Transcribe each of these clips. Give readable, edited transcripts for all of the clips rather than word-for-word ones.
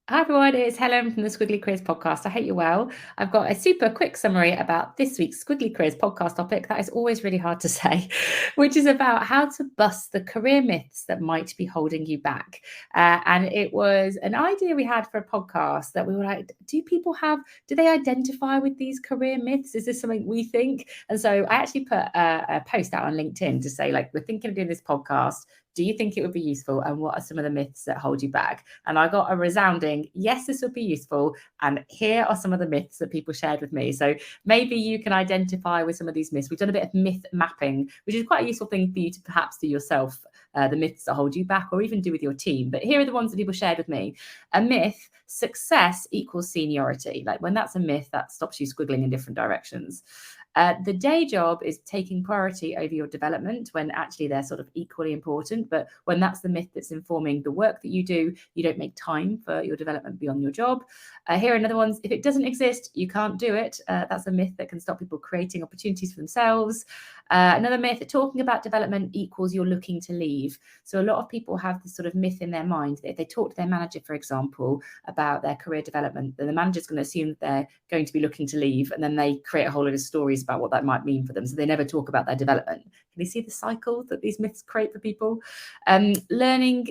Hi everyone, it's Helen from the Squiggly Careers podcast. I hope you're well. I've got a super quick summary about this week's Squiggly Careers podcast topic that is always really hard to say, which is about how to bust the career myths that might be holding you back. And it was an idea we had for a podcast that we were like, do they identify with these career myths? Is this something we think? And so I actually put a post out on LinkedIn to say, like, we're thinking of doing this podcast. Do you think it would be useful? And what are some of the myths that hold you back? And I got a resounding, yes, this would be useful. And here are some of the myths that people shared with me. So maybe you can identify with some of these myths. We've done a bit of myth mapping, which is quite a useful thing for you to perhaps do yourself, the myths that hold you back, or even do with your team. But here are the ones that people shared with me. A myth: success equals seniority. Like, when that's a myth, that stops you squiggling in different directions. The day job is taking priority over your development, when actually they're sort of equally important. But when that's the myth that's informing the work that you do, you don't make time for your development beyond your job. Here are another ones: if it doesn't exist, you can't do it. That's a myth that can stop people creating opportunities for themselves. Another myth: talking about development equals you're looking to leave. So a lot of people have this sort of myth in their mind that if they talk to their manager, for example, about their career development, then the manager's going to assume that they're going to be looking to leave, and then they create a whole lot of stories about what that might mean for them. So they never talk about their development. Can you see the cycle that these myths create for people? Learning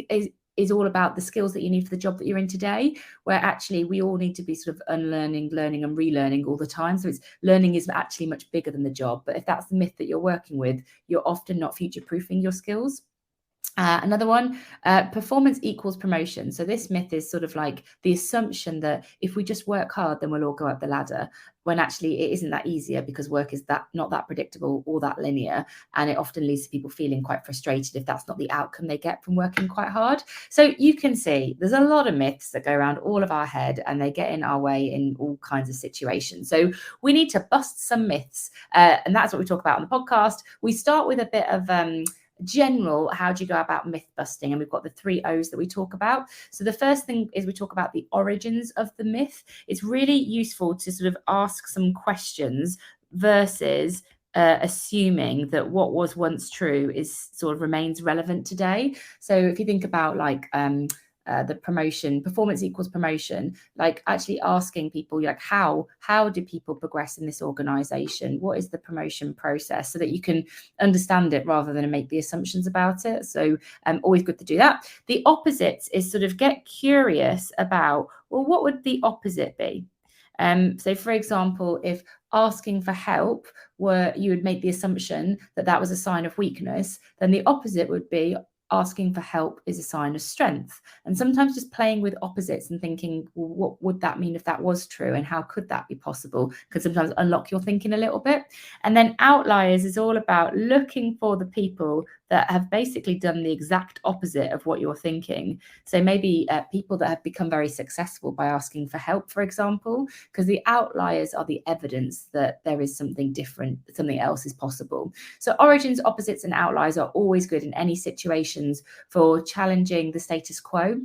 is all about the skills that you need for the job that you're in today, where actually we all need to be sort of unlearning, learning and relearning all the time. So learning is actually much bigger than the job. But if that's the myth that you're working with, you're often not future-proofing your skills. Another one: performance equals promotion. So this myth is sort of like the assumption that if we just work hard, then we'll all go up the ladder, when actually it isn't that easier, because work is not that predictable or that linear. And it often leads to people feeling quite frustrated if that's not the outcome they get from working quite hard. So you can see there's a lot of myths that go around all of our head, and they get in our way in all kinds of situations. So we need to bust some myths. And that's what we talk about on the podcast. We start with a bit of general, how do you go about myth busting? And we've got the 3 O's that we talk about. So the first thing is we talk about the origins of the myth. It's really useful to sort of ask some questions versus assuming that what was once true is sort of remains relevant today. So if you think about like the promotion, performance equals promotion, like actually asking people, like, how do people progress in this organization? What is the promotion process, so that you can understand it rather than make the assumptions about it. So always good to do that. The opposites is sort of get curious about, well, what would the opposite be? So for example, if asking for help you would make the assumption that that was a sign of weakness, then the opposite would be asking for help is a sign of strength. And sometimes just playing with opposites and thinking, well, what would that mean if that was true, and how could that be possible, could sometimes unlock your thinking a little bit. And then outliers is all about looking for the people that have basically done the exact opposite of what you're thinking. So maybe people that have become very successful by asking for help, for example, because the outliers are the evidence that there is something different, something else is possible. So origins, opposites and outliers are always good in any situations for challenging the status quo,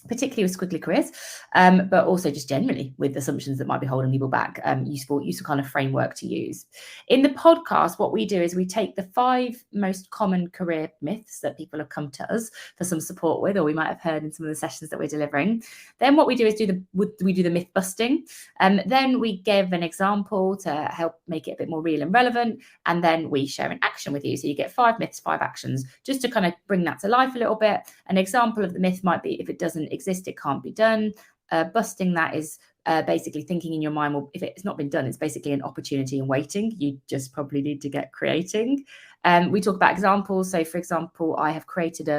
particularly with Squiggly Careers, but also just generally with assumptions that might be holding people back. Useful kind of framework to use. In the podcast, what we do is we take the 5 most common career myths that people have come to us for some support with, or we might have heard in some of the sessions that we're delivering. Then what we do is we do the myth busting. Then we give an example to help make it a bit more real and relevant. And then we share an action with you. So you get 5 myths, 5 actions, just to kind of bring that to life a little bit. An example of the myth might be, if it doesn't exist, it can't be done. Busting that is basically thinking in your mind, well, if it's not been done, it's basically an opportunity in waiting. You just probably need to get creating. We talk about examples. So, for example, I have created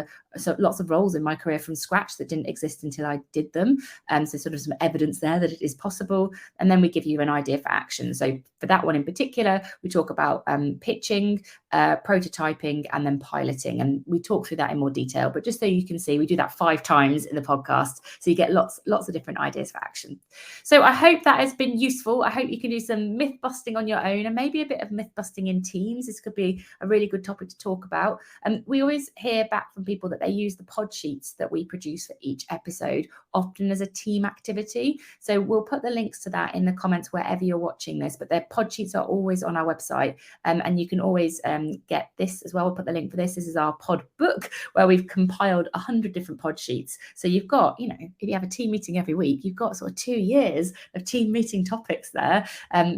lots of roles in my career from scratch that didn't exist until I did them. So sort of some evidence there that it is possible. And then we give you an idea for action. So for that one in particular, we talk about pitching, prototyping, and then piloting. And we talk through that in more detail. But just so you can see, we do that 5 times in the podcast. So you get lots of different ideas for action. So I hope that has been useful. I hope you can do some myth busting on your own, and maybe a bit of myth busting in teams. This could be a really really good topic to talk about. And we always hear back from people that they use the pod sheets that we produce for each episode, often as a team activity. So we'll put the links to that in the comments wherever you're watching this, but their pod sheets are always on our website. And you can always get this as well. We'll put the link for this. This is our pod book where we've compiled 100 different pod sheets. So you've got, if you have a team meeting every week, you've got sort of 2 years of team meeting topics there.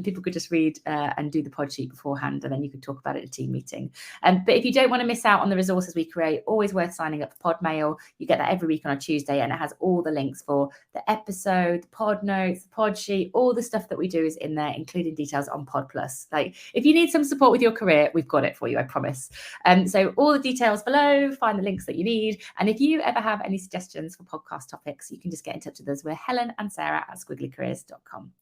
People could just read and do the pod sheet beforehand, and then you could talk about it at a team meeting. But if you don't want to miss out on the resources we create, always worth signing up for Pod Mail. You get that every week on a Tuesday, and it has all the links for the episode, the pod notes, the pod sheet, all the stuff that we do is in there, including details on Pod Plus. Like, if you need some support with your career, we've got it for you, I promise. So all the details below, find the links that you need. And if you ever have any suggestions for podcast topics, you can just get in touch with us. We're Helen and Sarah at squigglycareers.com.